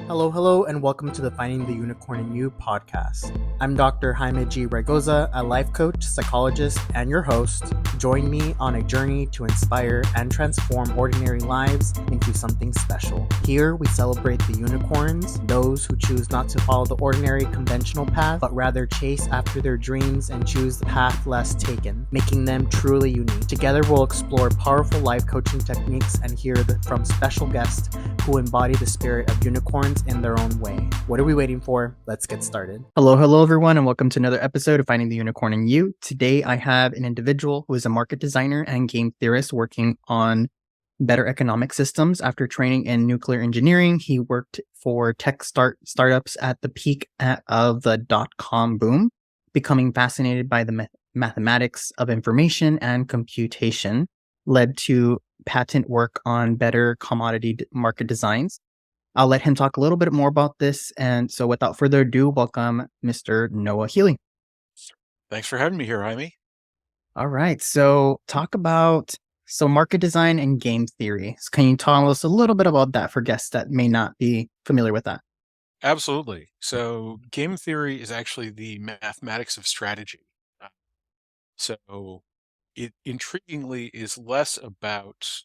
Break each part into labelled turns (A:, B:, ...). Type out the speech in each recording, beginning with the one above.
A: Hello, and welcome to the Finding the Unicorn in You podcast. I'm Dr. Jaime G. Raygoza, a life coach, psychologist, and your host. Join me on a journey to inspire and transform ordinary lives into something special. Here, we celebrate the unicorns, those who choose not to follow the ordinary conventional path, but rather chase after their dreams and choose the path less taken, making them truly unique. Together, we'll explore powerful life coaching techniques and hear from special guests who embody the spirit of unicorns in their own way. What are we waiting for? Let's get started. Hello, everyone, and welcome to another episode of Finding the Unicorn in You. Today, I have an individual who is a market designer and game theorist working on better economic systems. After training in nuclear engineering, he worked for tech startups at the peak of the dot-com boom, becoming fascinated by the mathematics of information and computation, led to patent work on better commodity market designs. I'll let him talk a little bit more about this. And so without further ado, welcome Mr. Noah Healy.
B: Thanks for having me here, Jaime.
A: All right. So market design and game theory. So can you tell us a little bit about that for guests that may not be familiar with that?
B: Absolutely. So game theory is actually the mathematics of strategy. So it intriguingly is less about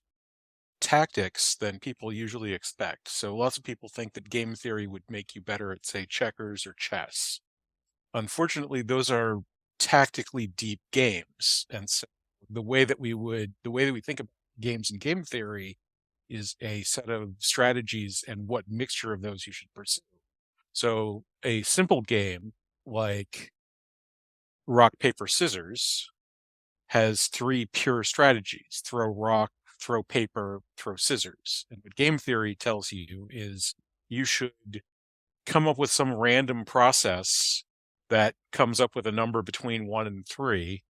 B: tactics than people usually expect. So lots of people think that game theory would make you better at, say, checkers or chess. Unfortunately, those are tactically deep games. And so the way that we think about games and game theory is a set of strategies and what mixture of those you should pursue. So a simple game like rock, paper, scissors has three pure strategies: throw rock, throw paper, throw scissors. And what game theory tells you is you should come up with some random process that comes up with a number between 1 and 3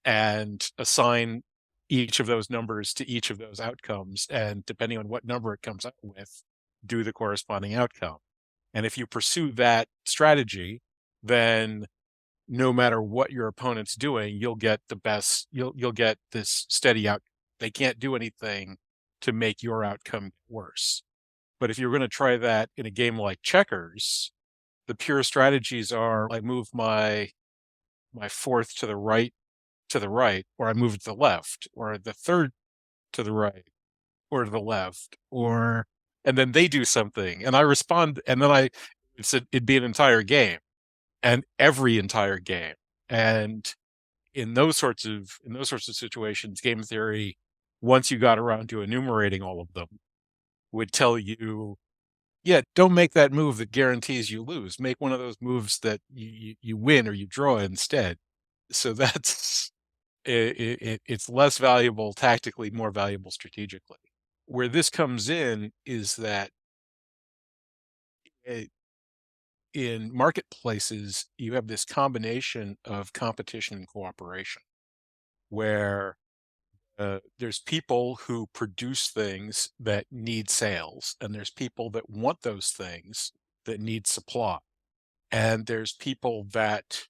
B: and assign each of those numbers to each of those outcomes. And depending on what number it comes up with, do the corresponding outcome. And if you pursue that strategy, then no matter what your opponent's doing, you'll get the best, you'll get this steady out. They can't do anything to make your outcome worse. But if you're going to try that in a game like checkers, the pure strategies are I move my fourth to the right, or I move it to the left, or the third to the right, or to the left, and then they do something, and I respond, and then it'd be an entire game, and every entire game, and in those sorts of situations, game theory, once you got around to enumerating all of them, would tell you, yeah, don't make that move that guarantees you lose. Make one of those moves that you win or you draw instead. So it's less valuable tactically, more valuable strategically. Where this comes in is that in marketplaces, you have this combination of competition and cooperation, where there's people who produce things that need sales, and there's people that want those things that need supply. And there's people that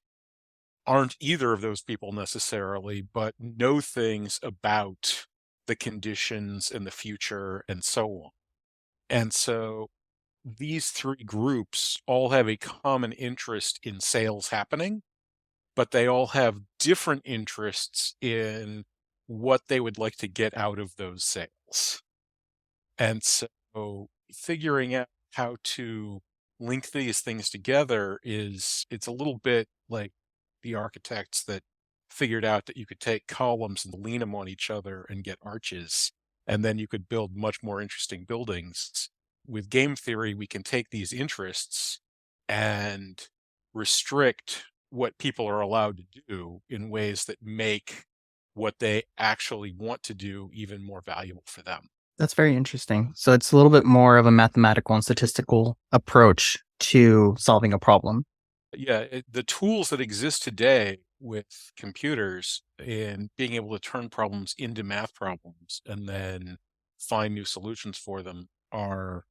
B: aren't either of those people necessarily, but know things about the conditions and the future and so on. And so these three groups all have a common interest in sales happening, but they all have different interests in what they would like to get out of those sales. And so figuring out how to link these things together it's a little bit like the architects that figured out that you could take columns and lean them on each other and get arches, and then you could build much more interesting buildings. With game theory, we can take these interests and restrict what people are allowed to do in ways that make what they actually want to do even more valuable for them.
A: That's very interesting. So it's a little bit more of a mathematical and statistical approach to solving a problem.
B: Yeah, the tools that exist today with computers and being able to turn problems into math problems and then find new solutions for them are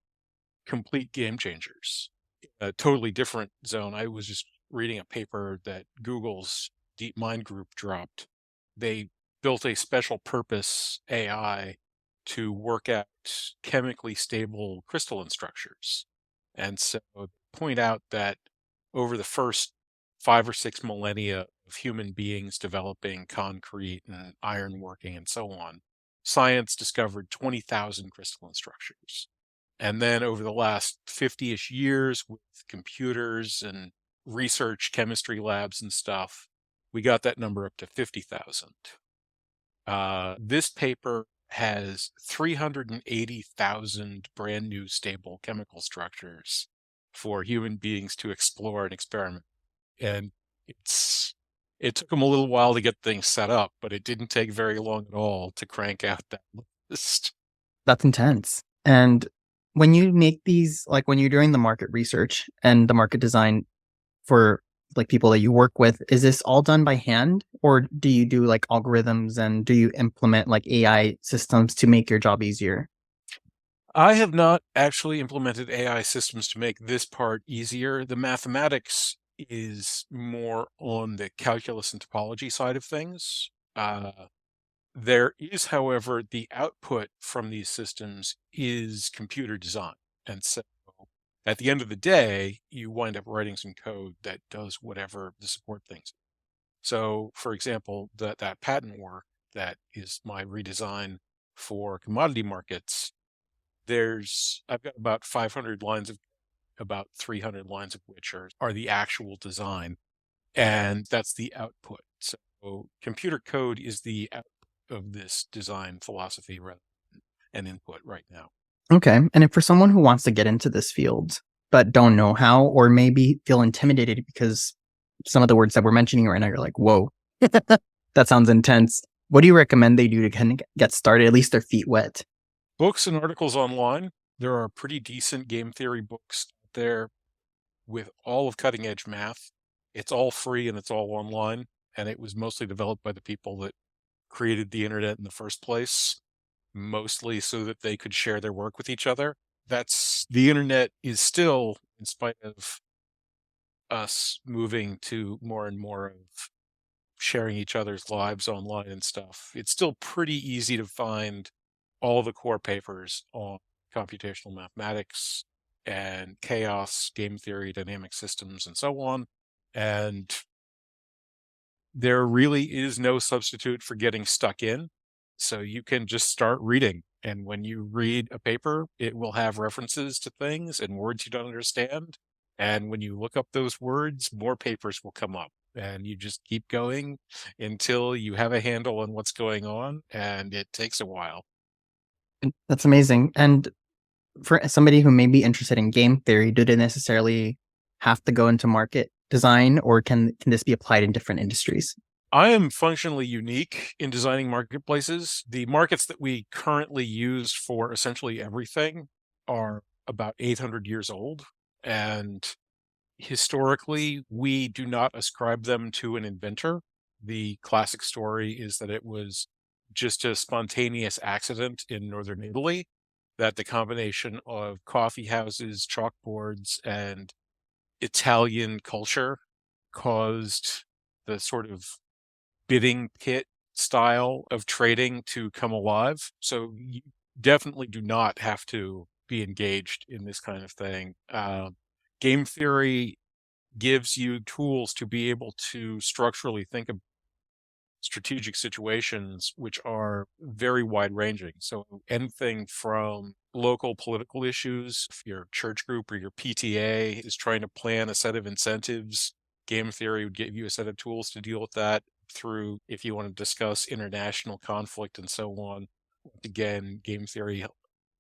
B: complete game changers. A totally different zone. I was just reading a paper that Google's DeepMind group dropped. They built a special purpose AI to work out chemically stable crystalline structures. And so point out that over the first 5 or 6 millennia of human beings developing concrete and ironworking and so on, science discovered 20,000 crystalline structures. And then over the last 50-ish years with computers and research chemistry labs and stuff, we got that number up to 50,000. This paper has 380,000 brand new stable chemical structures for human beings to explore and experiment. And it took them a little while to get things set up, but it didn't take very long at all to crank out that list.
C: That's intense. And when you make these, like when you're doing the market research and the market design for like people that you work with, is this all done by hand, or do you do like algorithms, and do you implement like AI systems to make your job easier?
B: I have not actually implemented AI systems to make this part easier. The mathematics is more on the calculus and topology side of things. There is, however, the output from these systems is computer design. And so at the end of the day, you wind up writing some code that does whatever the support things. So, for example, that patent work that is my redesign for commodity markets, I've got about 500 lines of about 300 lines of which are the actual design, and that's the output. So computer code is the output of this design philosophy rather than an input right now.
C: Okay. And if for someone who wants to get into this field but don't know how, or maybe feel intimidated because some of the words that we're mentioning right now, you're like, whoa, that sounds intense. What do you recommend they do to kind of get started, at least their feet wet?
B: Books and articles online. There are pretty decent game theory books out there with all of cutting edge math. It's all free and it's all online, and it was mostly developed by the people that created the internet in the first place, mostly so that they could share their work with each other. The internet is still, in spite of us moving to more and more of sharing each other's lives online and stuff, it's still pretty easy to find all the core papers on computational mathematics and chaos, game theory, dynamic systems, and so on. And there really is no substitute for getting stuck in. So you can just start reading. And when you read a paper, it will have references to things and words you don't understand. And when you look up those words, more papers will come up. And you just keep going until you have a handle on what's going on. And it takes a while.
C: That's amazing. And for somebody who may be interested in game theory, do they necessarily have to go into market design, or can this be applied in different industries?
B: I am functionally unique in designing marketplaces. The markets that we currently use for essentially everything are about 800 years old. And historically, we do not ascribe them to an inventor. The classic story is that it was just a spontaneous accident in northern Italy, that the combination of coffee houses, chalkboards, and Italian culture caused the sort of bidding kit style of trading to come alive. So you definitely do not have to be engaged in this kind of thing. Game theory gives you tools to be able to structurally think of strategic situations which are very wide ranging. So anything from local political issues, if your church group or your PTA is trying to plan a set of incentives, game theory would give you a set of tools to deal with that, through if you want to discuss international conflict and so on. Again, game theory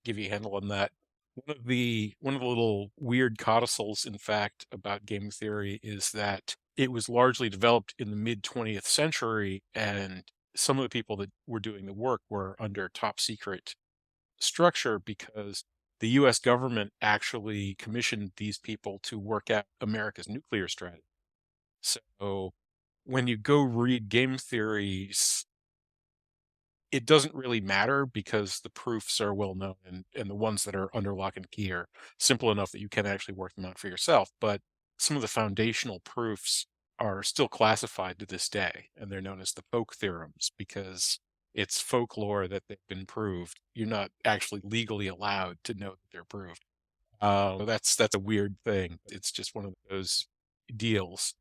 B: give you a handle on that. One of the little weird codicils, in fact, about game theory is that it was largely developed in the mid 20th century, and some of the people that were doing the work were under top secret structure because the US government actually commissioned these people to work out America's nuclear strategy. So when you go read game theories, it doesn't really matter because the proofs are well known, and the ones that are under lock and key are simple enough that you can actually work them out for yourself. But some of the foundational proofs are still classified to this day, and they're known as the folk theorems because it's folklore that they've been proved. You're not actually legally allowed to know that they're proved. That's a weird thing. It's just one of those deals.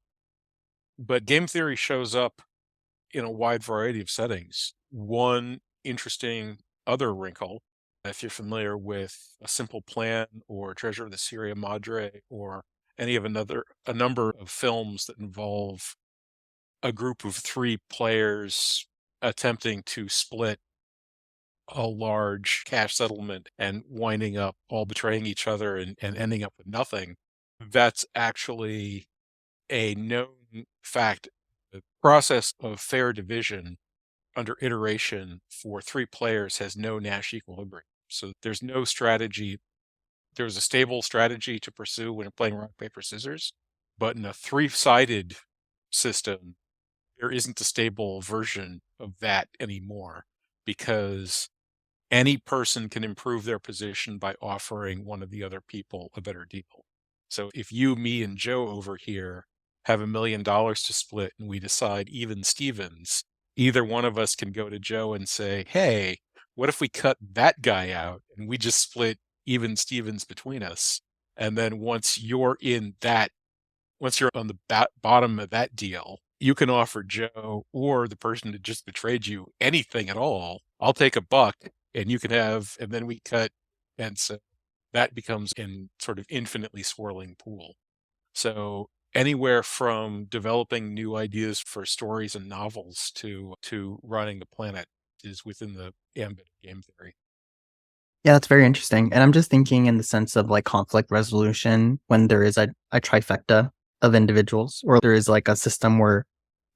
B: But game theory shows up in a wide variety of settings. One interesting other wrinkle, if you're familiar with A Simple Plan or Treasure of the Sierra Madre or any of a number of films that involve a group of three players attempting to split a large cash settlement and winding up all betraying each other and ending up with nothing. That's actually a known fact. The process of fair division under iteration for three players has no Nash equilibrium. So there's no strategy. There's a stable strategy to pursue when playing rock, paper, scissors. But in a three-sided system, there isn't a stable version of that anymore because any person can improve their position by offering one of the other people a better deal. So if you, me, and Joe over here have $1 million to split and we decide even Stevens, either one of us can go to Joe and say, hey, what if we cut that guy out and we just split even Stevens between us? And then once you're on the bottom of that deal, you can offer Joe or the person that just betrayed you anything at all. I'll take $1 and you can have, and then we cut. And so that becomes in sort of infinitely swirling pool. So anywhere from developing new ideas for stories and novels to running the planet is within the ambit of game theory.
C: Yeah, that's very interesting. And I'm just thinking in the sense of like conflict resolution when there is a trifecta of individuals, or there is like a system where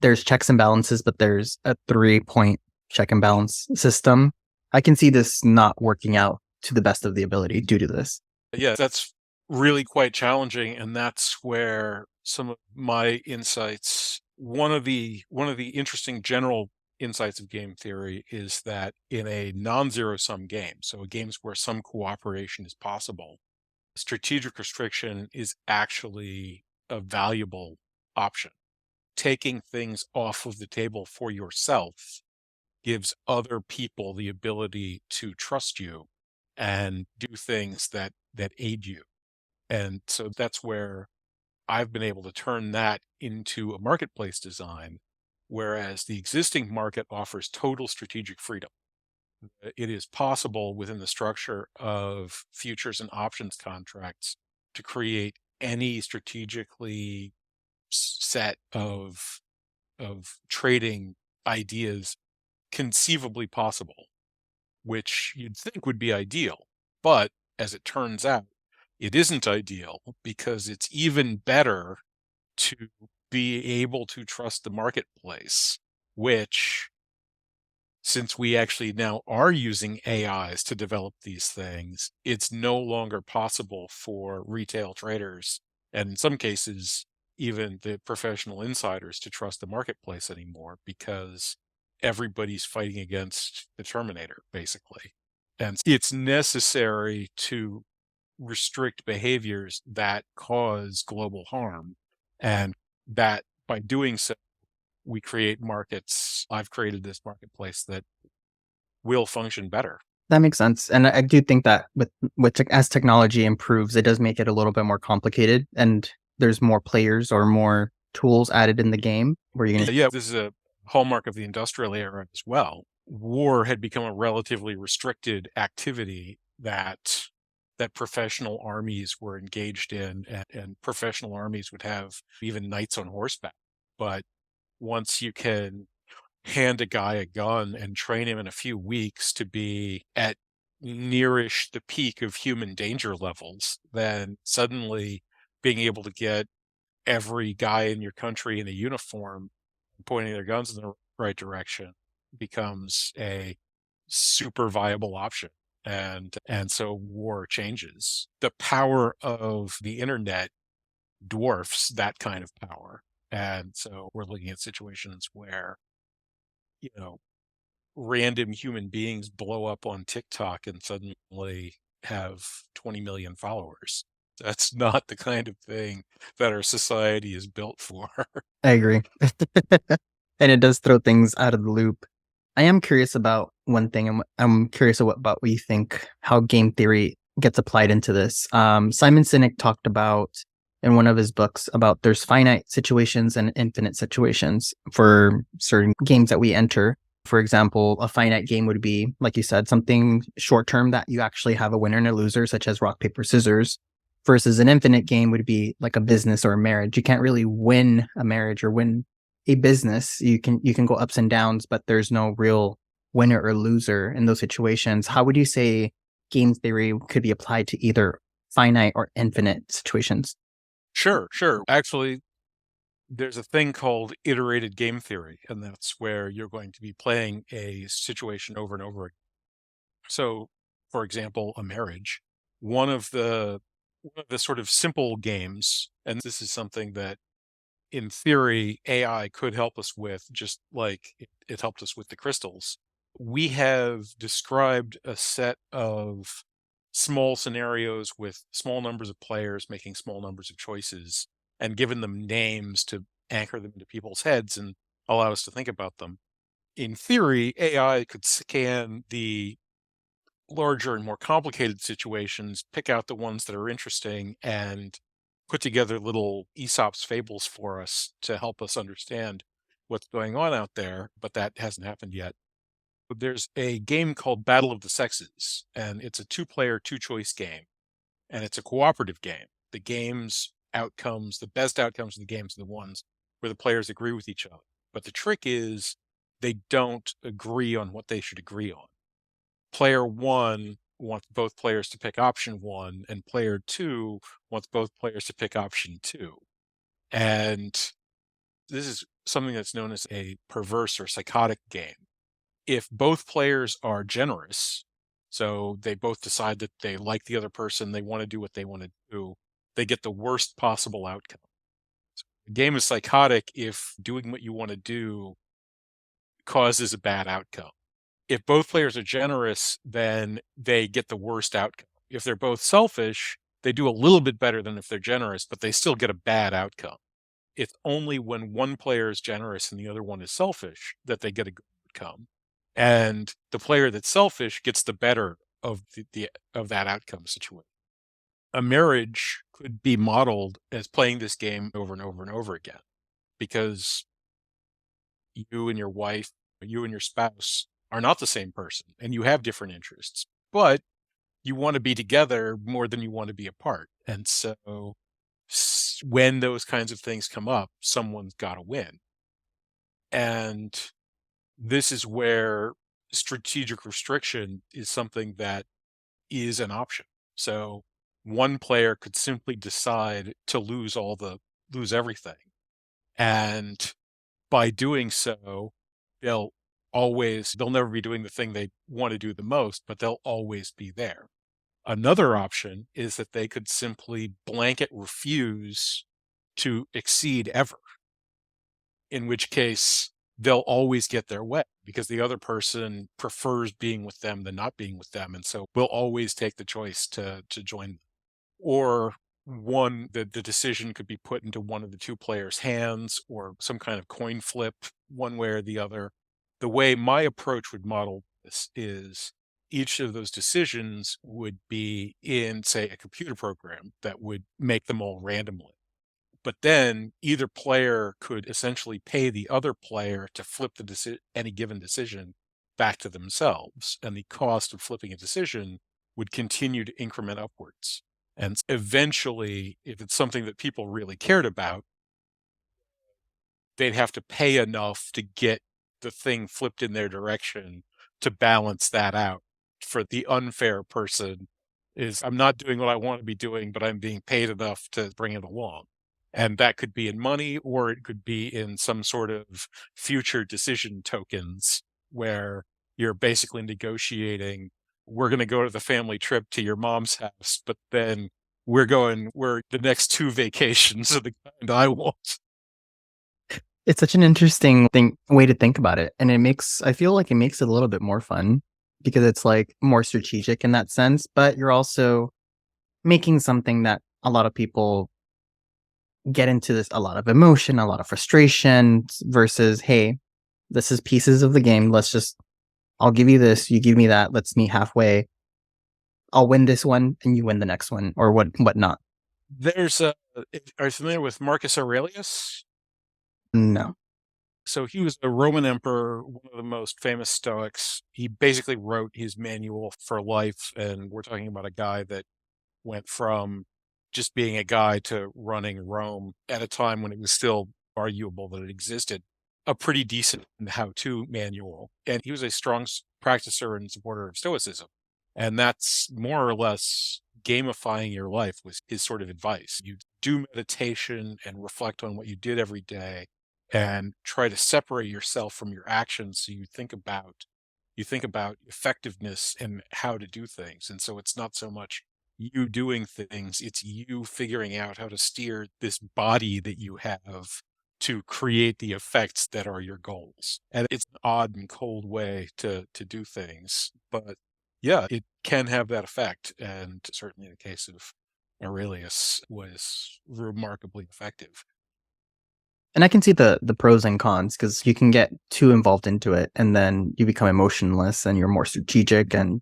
C: there's checks and balances, but there's a 3-point check and balance system. I can see this not working out to the best of the ability due to this.
B: Yeah, that's really quite challenging. And that's where some of my insights, one of the interesting general insights of game theory is that in a non-zero sum game, so games where some cooperation is possible, strategic restriction is actually a valuable option. Taking things off of the table for yourself gives other people the ability to trust you and do things that aid you. And so that's where I've been able to turn that into a marketplace design, whereas the existing market offers total strategic freedom. It is possible within the structure of futures and options contracts to create any strategically set of trading ideas conceivably possible, which you'd think would be ideal. But as it turns out, it isn't ideal because it's even better to be able to trust the marketplace, which, since we actually now are using AIs to develop these things, it's no longer possible for retail traders, and in some cases, even the professional insiders, to trust the marketplace anymore because everybody's fighting against the Terminator, basically. And it's necessary to restrict behaviors that cause global harm. And that by doing so, we create markets. I've created this marketplace that will function better.
C: That makes sense. And I do think that as technology improves, it does make it a little bit more complicated and there's more players or more tools added in the game where you're going to.
B: Yeah, this is a hallmark of the industrial era as well. War had become a relatively restricted activity that professional armies were engaged in, and professional armies would have even knights on horseback. But once you can hand a guy a gun and train him in a few weeks to be at nearish the peak of human danger levels, then suddenly being able to get every guy in your country in a uniform pointing their guns in the right direction becomes a super viable option. And so war changes. The power of the internet dwarfs that kind of power. And so we're looking at situations where, random human beings blow up on TikTok and suddenly have 20 million followers. That's not the kind of thing that our society is built for.
C: I agree. And it does throw things out of the loop. I am curious about one thing. I'm curious about what you think, how game theory gets applied into this. Simon Sinek talked about in one of his books about there's finite situations and infinite situations for certain games that we enter. For example, a finite game would be, like you said, something short term that you actually have a winner and a loser, such as rock, paper, scissors, versus an infinite game would be like a business or a marriage. You can't really win a marriage or win a business. You can go ups and downs, but there's no real winner or loser in those situations. How would you say game theory could be applied to either finite or infinite situations?
B: Sure. Actually, there's a thing called iterated game theory, and that's where you're going to be playing a situation over and over again. So, for example, a marriage, one of the sort of simple games, and this is something that in theory AI could help us with, just like it helped us with the crystals. We have described a set of small scenarios with small numbers of players making small numbers of choices and given them names to anchor them into people's heads and allow us to think about them. In theory, AI could scan the larger and more complicated situations, pick out the ones that are interesting, and put together little Aesop's fables for us to help us understand what's going on out there, but that hasn't happened yet. There's a game called Battle of the Sexes, and it's a two-player, two-choice game, and it's a cooperative game. The game's outcomes, the best outcomes of the games are the ones where the players agree with each other. But the trick is they don't agree on what they should agree on. Player one wants both players to pick option one, and player two wants both players to pick option two. And this is something that's known as a perverse or psychotic game. If both players are generous, so they both decide that they like the other person, they want to do what they want to do, they get the worst possible outcome. So the game is psychotic if doing what you want to do causes a bad outcome. If both players are generous, then they get the worst outcome. If they're both selfish, they do a little bit better than if they're generous, but they still get a bad outcome. It's only when one player is generous and the other one is selfish that they get a good outcome. And the player that's selfish gets the better of of that outcome situation. A marriage could be modeled as playing this game over and over and over again, because you and your wife, you and your spouse are not the same person, and you have different interests, but you want to be together more than you want to be apart. And so when those kinds of things come up, someone's got to win. And this is where strategic restriction is something that is an option. So one player could simply decide to lose everything. And by doing so, they'll never be doing the thing they want to do the most, but they'll always be there. Another option is that they could simply blanket refuse to exceed ever, in which case they'll always get their way because the other person prefers being with them than not being with them. And so will always take the choice to join them. Or the decision could be put into one of the two players' hands or some kind of coin flip one way or the other. The way my approach would model this is each of those decisions would be in, say, a computer program that would make them all randomly. But then either player could essentially pay the other player to flip any given decision back to themselves, and the cost of flipping a decision would continue to increment upwards. And eventually, if it's something that people really cared about, they'd have to pay enough to get the thing flipped in their direction to balance that out. For the unfair person is, I'm not doing what I want to be doing, but I'm being paid enough to bring it along. And that could be in money, or it could be in some sort of future decision tokens where you're basically negotiating, we're going to go to the family trip to your mom's house, but then we're the next 2 vacations are the kind I want.
C: It's such an interesting way to think about it. And I feel like it makes it a little bit more fun because it's like more strategic in that sense, but you're also making something that a lot of people get into this, a lot of emotion, a lot of frustration versus, hey, this is pieces of the game. I'll give you this, you give me that. Let's meet halfway. I'll win this one and you win the next one, or whatnot.
B: There's a. Are you familiar with Marcus Aurelius?
C: No.
B: So he was a Roman emperor, one of the most famous Stoics. He basically wrote his manual for life, and we're talking about a guy that went from just being a guy to running Rome at a time when it was still arguable that it existed. A pretty decent how-to manual, and he was a strong practicer and supporter of Stoicism, and that's more or less gamifying your life was his sort of advice. You do meditation and reflect on what you did every day and try to separate yourself from your actions so you think about effectiveness and how to do things. And so it's not so much you doing things, it's you figuring out how to steer this body that you have to create the effects that are your goals. And it's an odd and cold way to do things, but yeah, it can have that effect. And certainly in the case of Aurelius was remarkably effective.
C: And I can see the pros and cons, because you can get too involved into it and then you become emotionless and you're more strategic, and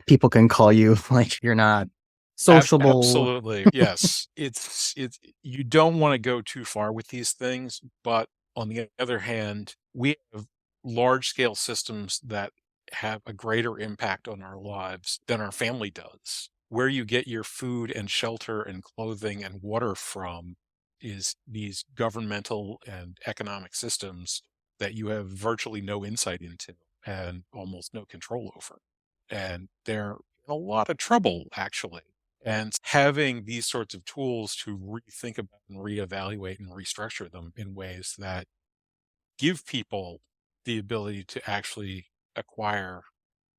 C: people can call you like you're not sociable.
B: Absolutely. Yes. It's you don't want to go too far with these things, but on the other hand, we have large scale systems that have a greater impact on our lives than our family does. Where you get your food and shelter and clothing and water from is these governmental and economic systems that you have virtually no insight into and almost no control over. And they're in a lot of trouble, actually. And having these sorts of tools to rethink about and reevaluate and restructure them in ways that give people the ability to actually acquire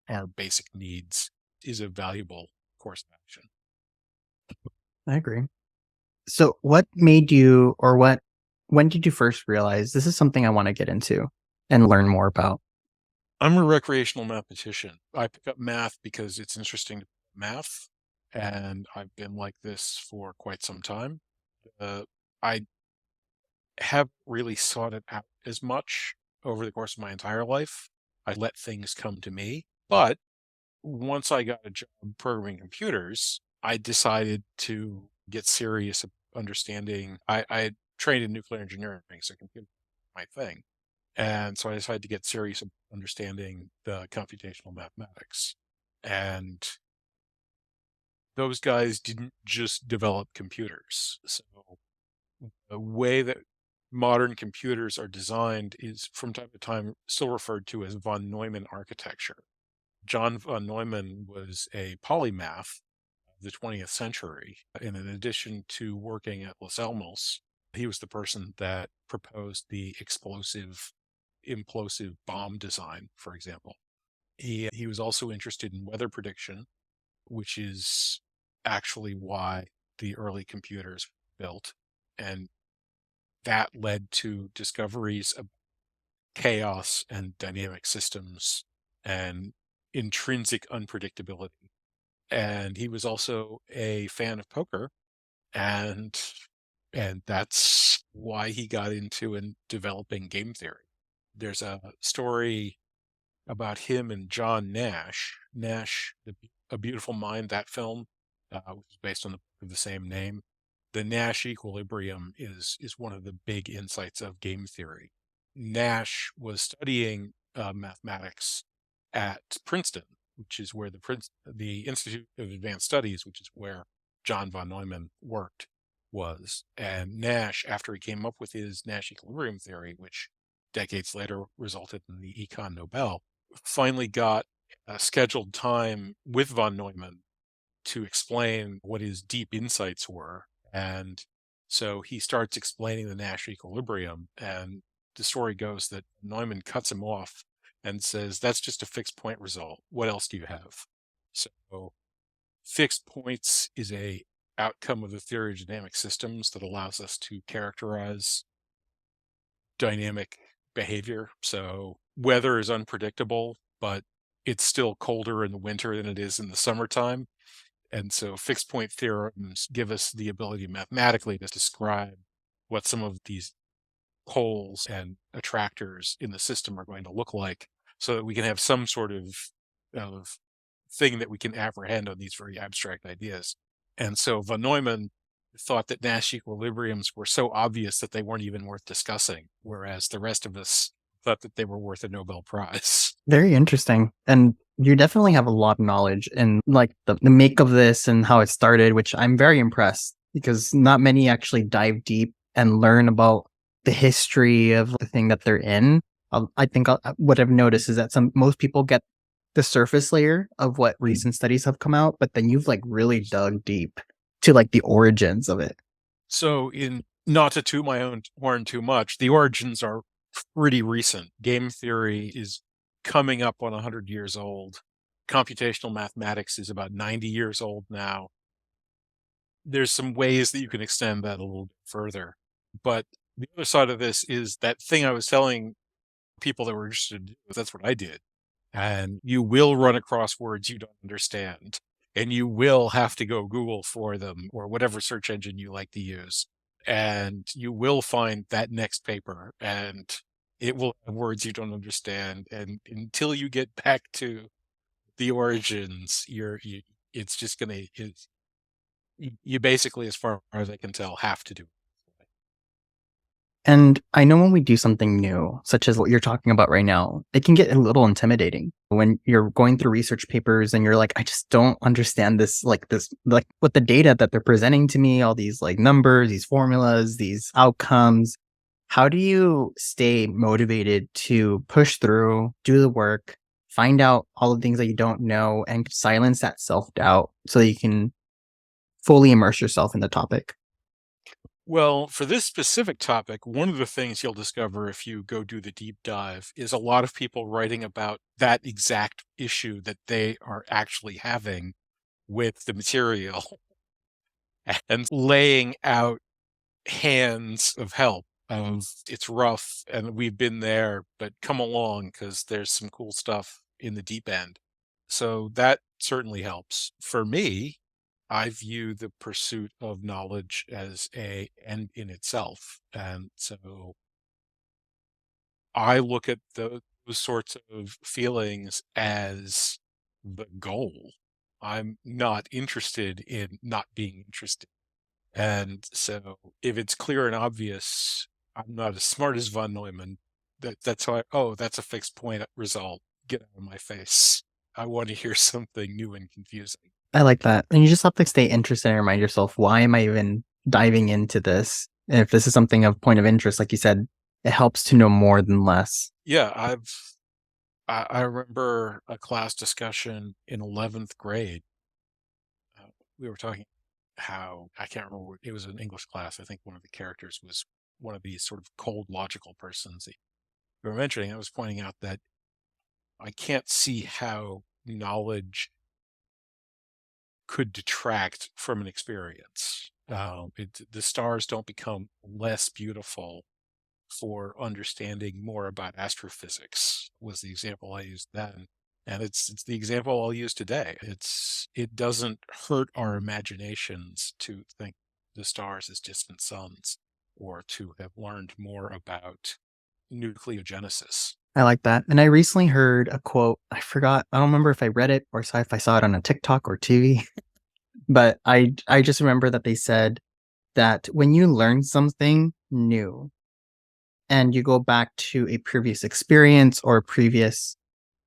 B: our basic needs is a valuable course of action.
C: I agree. So what made you, or when did you first realize this is something I want to get into and learn more about?
B: I'm a recreational mathematician. I pick up math because it's interesting to math, and I've been like this for quite some time. I haven't really sought it out as much over the course of my entire life. I let things come to me. But once I got a job programming computers, I decided to get serious about understanding. I had trained in nuclear engineering, so computer was my thing. And so I decided to get serious about understanding the computational mathematics. And those guys didn't just develop computers. So the way that modern computers are designed is from time to time still referred to as von Neumann architecture. John von Neumann was a polymath of the 20th century. And in addition to working at Los Alamos, he was the person that proposed the explosive, implosive bomb design, for example. He was also interested in weather prediction, which is actually why the early computers were built. And that led to discoveries of chaos and dynamic systems and intrinsic unpredictability. And he was also a fan of poker, and that's why he got into and developing game theory. There's a story about him and John Nash. A Beautiful Mind, that film, which is based on the book of the same name. The Nash equilibrium is one of the big insights of game theory. Nash was studying mathematics at Princeton, which is where the Institute of Advanced Studies, which is where John von Neumann worked, was. And Nash, after he came up with his Nash equilibrium theory, which decades later resulted in the Econ Nobel, finally got a scheduled time with von Neumann to explain what his deep insights were. And so he starts explaining the Nash equilibrium, and the story goes that Neumann cuts him off and says, "That's just a fixed point result. What else do you have?" So fixed points is a outcome of the theory of dynamic systems that allows us to characterize dynamic behavior. So weather is unpredictable, but it's still colder in the winter than it is in the summertime. And so fixed point theorems give us the ability mathematically to describe what some of these poles and attractors in the system are going to look like so that we can have some sort of thing that we can apprehend on these very abstract ideas. And so von Neumann thought that Nash equilibriums were so obvious that they weren't even worth discussing, whereas the rest of us thought that they were worth a Nobel Prize.
C: Very interesting. And you definitely have a lot of knowledge in like the make of this and how it started, which I'm very impressed because not many actually dive deep and learn about the history of the thing that they're in. I think what I've noticed is that most people get the surface layer of what recent studies have come out, but then you've like really dug deep to like the origins of it.
B: So, in not to toot my own horn too much, the origins are pretty recent. Game theory is coming up on 100 years old. Computational mathematics is about 90 years old now. There's some ways that you can extend that a little bit further. But the other side of this is that thing I was telling people that were interested, that's what I did. And you will run across words you don't understand. And you will have to go Google for them or whatever search engine you like to use. And you will find that next paper and it will have words you don't understand. And until you get back to the origins, it's just going to, you basically, as far as I can tell, have to do it.
C: And I know when we do something new, such as what you're talking about right now, it can get a little intimidating when you're going through research papers and you're like, I just don't understand this, like with the data that they're presenting to me, all these like numbers, these formulas, these outcomes. How do you stay motivated to push through, do the work, find out all the things that you don't know, and silence that self-doubt so that you can fully immerse yourself in the topic?
B: Well, for this specific topic, one of the things you'll discover if you go do the deep dive is a lot of people writing about that exact issue that they are actually having with the material and laying out hands of help of it's rough and we've been there, but come along because there's some cool stuff in the deep end. So that certainly helps. For me, I view the pursuit of knowledge as a end in itself. And so I look at those sorts of feelings as the goal. I'm not interested in not being interested. And so if it's clear and obvious, I'm not as smart as von Neumann. That's how that's a fixed point result. Get out of my face. I want to hear something new and confusing.
C: I like that. And you just have to stay interested and remind yourself, why am I even diving into this? And if this is something of point of interest, like you said, it helps to know more than less.
B: Yeah, I remember a class discussion in 11th grade. We were talking how I can't remember. It was an English class. I think one of the characters was one of these sort of cold, logical persons that we were mentioning. I was pointing out that I can't see how knowledge could detract from an experience. The stars don't become less beautiful for understanding more about astrophysics, was the example I used then. And it's the example I'll use today. It doesn't hurt our imaginations to think the stars as distant suns or to have learned more about nucleogenesis.
C: I like that. And I recently heard a quote. I forgot. I don't remember if I read it or if I saw it on a TikTok or TV. But I just remember that they said that when you learn something new and you go back to a previous experience or a previous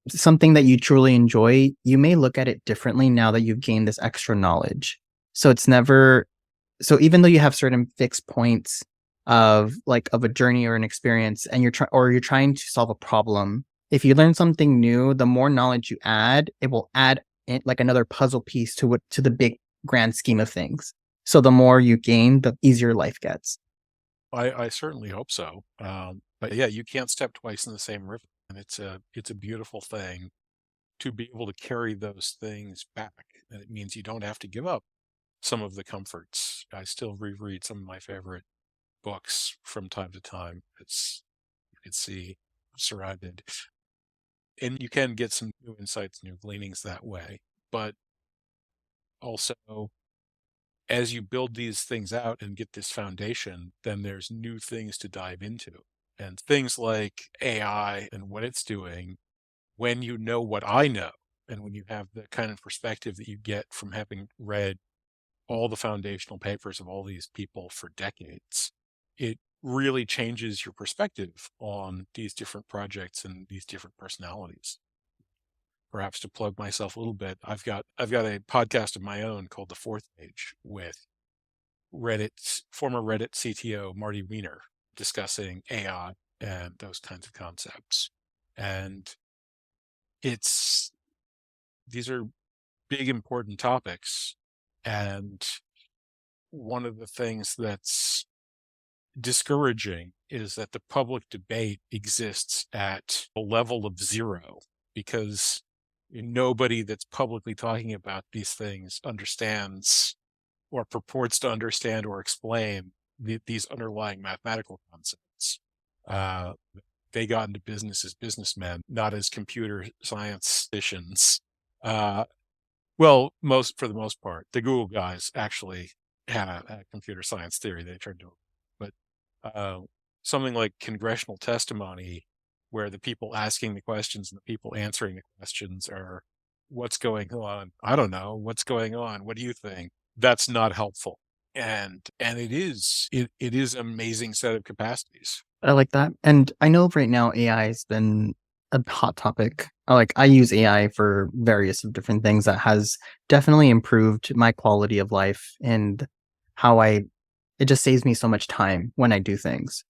C: something that you truly enjoy, you may look at it differently now that you've gained this extra knowledge. So it's never so even though you have certain fixed points of a journey or an experience and you're trying to solve a problem, if you learn something new, the more knowledge you add, it will add like another puzzle piece to the big grand scheme of things. So the more you gain, the easier life gets.
B: I certainly hope so. But yeah, you can't step twice in the same river, and it's a beautiful thing to be able to carry those things back. And it means you don't have to give up some of the comforts. I still reread some of my favorite books from time to time. You can see surrounded, and you can get some new insights, new gleanings that way. But also, as you build these things out and get this foundation, then there's new things to dive into. And things like AI and what it's doing, when you know what I know, And when you have the kind of perspective that you get from having read all the foundational papers of all these people for decades, it really changes your perspective on these different projects and these different personalities. Perhaps to plug myself a little bit, I've got a podcast of my own called The Fourth Page with former Reddit CTO Marty Wiener discussing AI and those kinds of concepts. And these are big, important topics. And one of the things that's discouraging is that the public debate exists at a level of zero, because nobody that's publicly talking about these things understands or purports to understand or explain these underlying mathematical concepts. They got into business as businessmen, not as computer scienticians. Well, for the most part, the Google guys actually had a computer science theory they turned to, but something like congressional testimony, where the people asking the questions and the people answering the questions are, "What's going on? I don't know. What's going on? What do you think?" That's not helpful, and it is an amazing set of capacities.
C: I like that. And I know right now AI has been a hot topic. I use AI for various different things that has definitely improved my quality of life and how it just saves me so much time when I do things.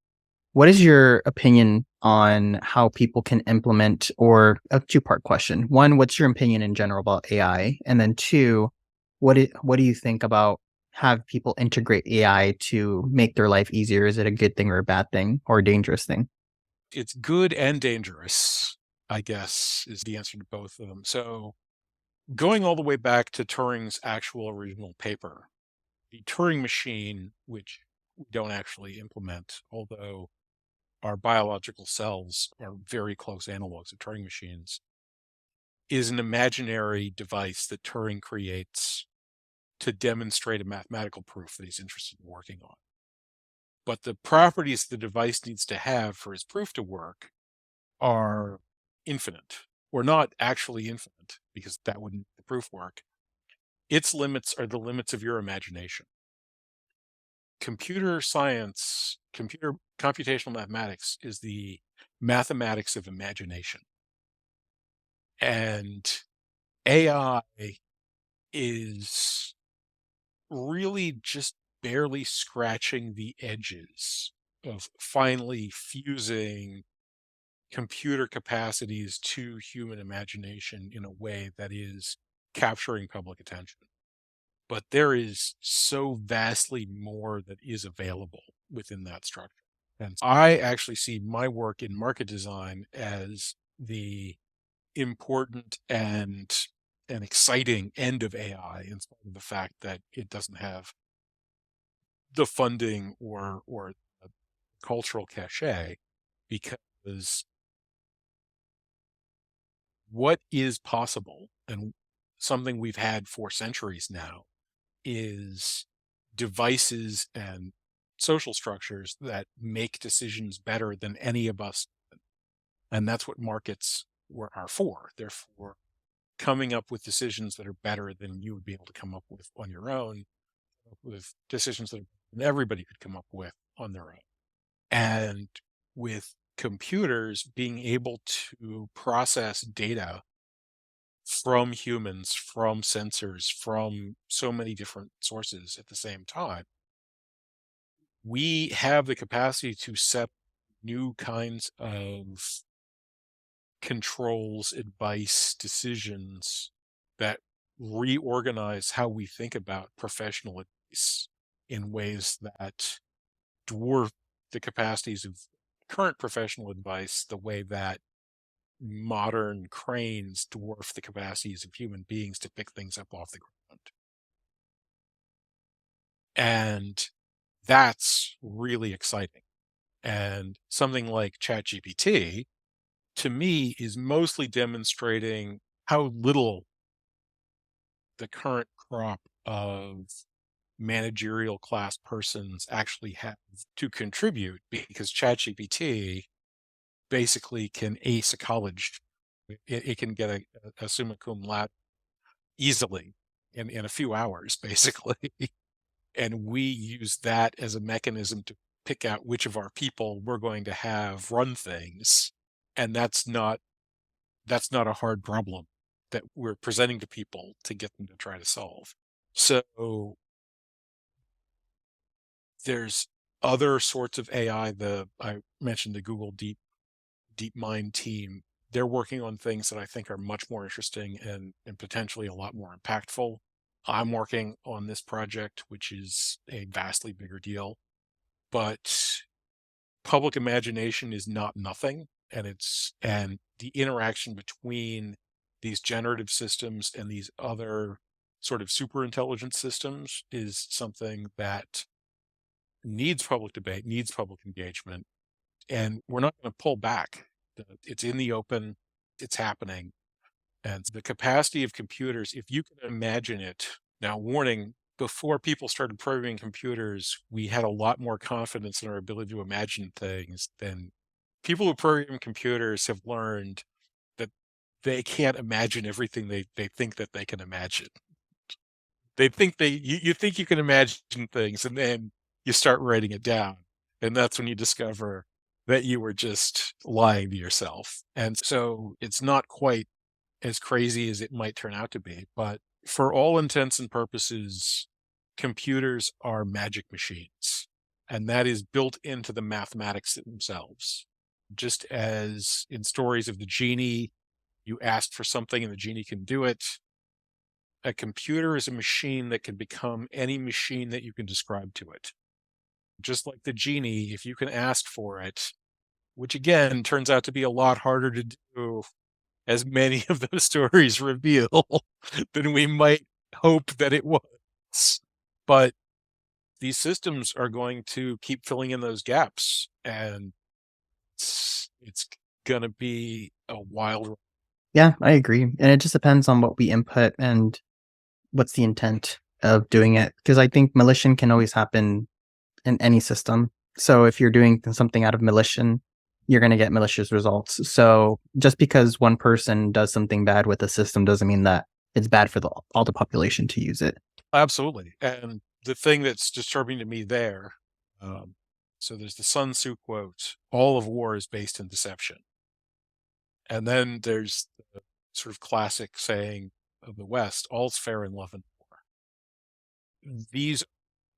C: What is your opinion on how people can implement, or a two-part question? One, what's your opinion in general about AI? And then two, what do you think about have people integrate AI to make their life easier? Is it a good thing or a bad thing or a dangerous thing?
B: It's good and dangerous, I guess, is the answer to both of them. So going all the way back to Turing's actual original paper, the Turing machine, which we don't actually implement, although our biological cells are very close analogs of Turing machines, is an imaginary device that Turing creates to demonstrate a mathematical proof that he's interested in working on. But the properties the device needs to have for his proof to work are infinite, or not actually infinite, because that wouldn't make the proof work. Its limits are the limits of your imagination. Computer science, computational mathematics is the mathematics of imagination. And AI is really just barely scratching the edges of finally fusing computer capacities to human imagination in a way that is capturing public attention. But there is so vastly more that is available within that structure. And I actually see my work in market design as the important and an exciting end of AI, in spite of the fact that it doesn't have the funding or the cultural cachet, because what is possible, and something we've had for centuries now, is devices and social structures that make decisions better than any of us. And that's what markets are for. They're for coming up with decisions that are better than you would be able to come up with on your own, with decisions that everybody could come up with on their own. And with computers being able to process data from humans, from sensors, from so many different sources at the same time, we have the capacity to set new kinds of controls, advice, decisions that reorganize how we think about professional advice in ways that dwarf the capacities of current professional advice, the way that modern cranes dwarf the capacities of human beings to pick things up off the ground. And that's really exciting. And something like ChatGPT, to me, is mostly demonstrating how little the current crop of managerial class persons actually have to contribute, because ChatGPT basically can ace a college It can get a summa cum laude easily in a few hours, basically. And we use that as a mechanism to pick out which of our people we're going to have run things. And that's not a hard problem that we're presenting to people to get them to try to solve. So there's other sorts of AI. I mentioned the Google DeepMind team. They're working on things that I think are much more interesting and potentially a lot more impactful. I'm working on this project, which is a vastly bigger deal, but public imagination is not nothing, and the interaction between these generative systems and these other sort of super intelligent systems is something that needs public debate, needs public engagement, and we're not going to pull back. It's in the open, it's happening. And the capacity of computers, if you can imagine it, now warning, before people started programming computers, we had a lot more confidence in our ability to imagine things than people who program computers have learned that they can't imagine everything they think that they can imagine. They think you think you can imagine things, and then you start writing it down. And that's when you discover that you were just lying to yourself. And so it's not quite as crazy as it might turn out to be. But for all intents and purposes, computers are magic machines. And that is built into the mathematics themselves. Just as in stories of the genie, you ask for something and the genie can do it. A computer is a machine that can become any machine that you can describe to it. Just like the genie, if you can ask for it, which again turns out to be a lot harder to do, as many of those stories reveal, than we might hope that it was. But these systems are going to keep filling in those gaps, and it's going to be a wild.
C: Yeah, I agree. And it just depends on what we input and what's the intent of doing it. Because I think malicious can always happen in any system. So if you're doing something out of malicious, you're going to get malicious results. So just because one person does something bad with a system doesn't mean that it's bad for all the population to use it.
B: Absolutely. And the thing that's disturbing to me there, so there's the Sun Tzu quote, all of war is based in deception. And then there's the sort of classic saying of the West, all's fair in love and war. These,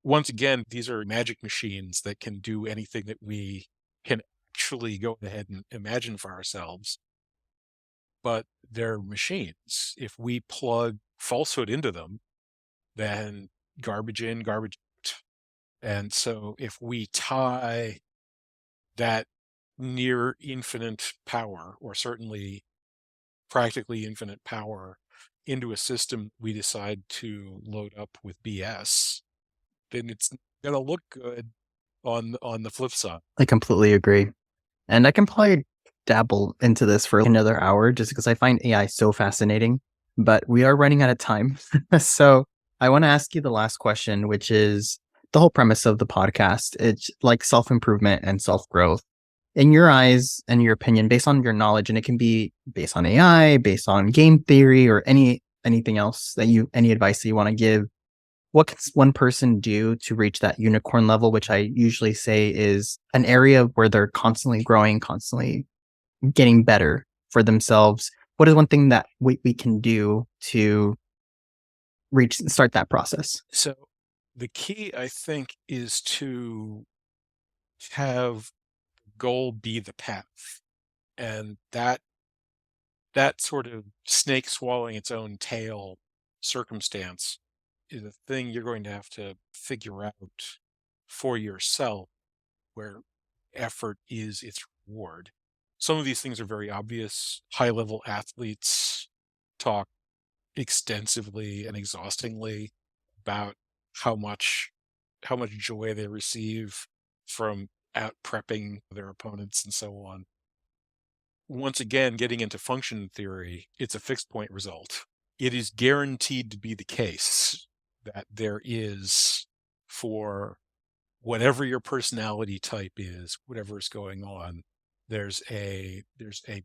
B: once again, these are magic machines that can do anything that we can actually go ahead and imagine for ourselves. But they're machines. If we plug falsehood into them, then garbage in, garbage out. And so if we tie that near infinite power, or certainly practically infinite power, into a system we decide to load up with BS, then it's going to look good on the flip side.
C: I completely agree. And I can probably dabble into this for another hour just because I find AI so fascinating. But we are running out of time. So I want to ask you the last question, which is the whole premise of the podcast. It's like self-improvement and self-growth. In your eyes and your opinion, based on your knowledge, and it can be based on AI, based on game theory, or anything else any advice that you want to give, what can one person do to reach that unicorn level, which I usually say is an area where they're constantly growing, constantly getting better for themselves? What is one thing that we can do to start that process?
B: So the key, I think, is to have goal be the path. And that sort of snake swallowing its own tail circumstance is a thing you're going to have to figure out for yourself, where effort is its reward. Some of these things are very obvious. High level athletes talk extensively and exhaustingly about how much joy they receive from out prepping their opponents and so on. Once again, getting into function theory, it's a fixed point result. It is guaranteed to be the case that there is, for whatever your personality type is, whatever is going on, there's a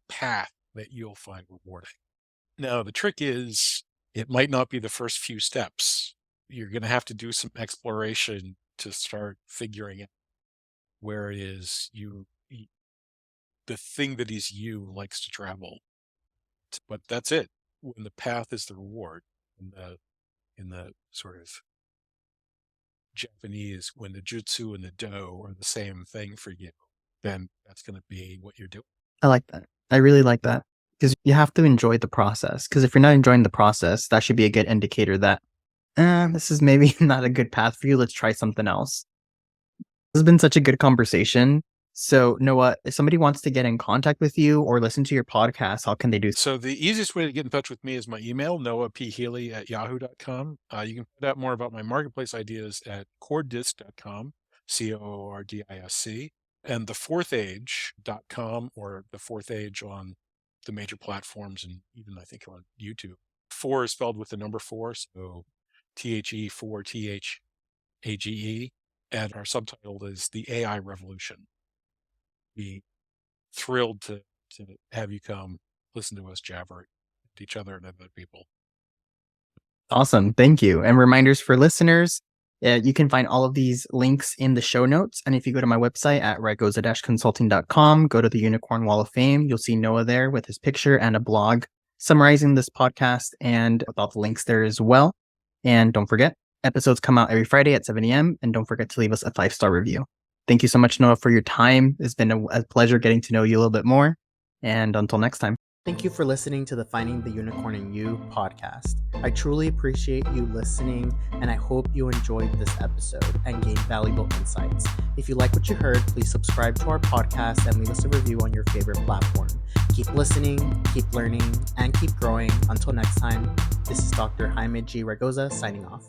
B: path that you'll find rewarding. Now, the trick is it might not be the first few steps. You're going to have to do some exploration to start figuring out where it is the thing that is you likes to travel. But that's it. When the path is the reward, in the sort of Japanese, when the jutsu and the do are the same thing for you, then that's going to be what you're doing.
C: I like that. I really like that because you have to enjoy the process. Because if you're not enjoying the process, that should be a good indicator that this is maybe not a good path for you. Let's try something else. This has been such a good conversation. So, Noah, if somebody wants to get in contact with you or listen to your podcast, how can they do so?
B: So the easiest way to get in touch with me is my email, noahphealy@yahoo.com. You can find out more about my marketplace ideas at coordisc.com, COORDISC, and thefourthage.com, or the Fourth Age on the major platforms, and even I think on YouTube. 4 is spelled with the number 4, so THE4THAGE, and our subtitle is The AI Revolution. Be thrilled to have you come listen to us jabber at each other and other people.
C: Awesome. Thank you. And reminders for listeners, you can find all of these links in the show notes. And if you go to my website at raygoza-consulting.com, go to the Unicorn Wall of Fame, you'll see Noah there with his picture and a blog summarizing this podcast and with all the links there as well. And don't forget, episodes come out every Friday at 7 a.m. And don't forget to leave us a 5-star review. Thank you so much, Noah, for your time. It's been a pleasure getting to know you a little bit more. And until next time.
A: Thank you for listening to the Finding the Unicorn in You podcast. I truly appreciate you listening, and I hope you enjoyed this episode and gained valuable insights. If you like what you heard, please subscribe to our podcast and leave us a review on your favorite platform. Keep listening, keep learning, and keep growing. Until next time, this is Dr. Jaime G. Raygoza signing off.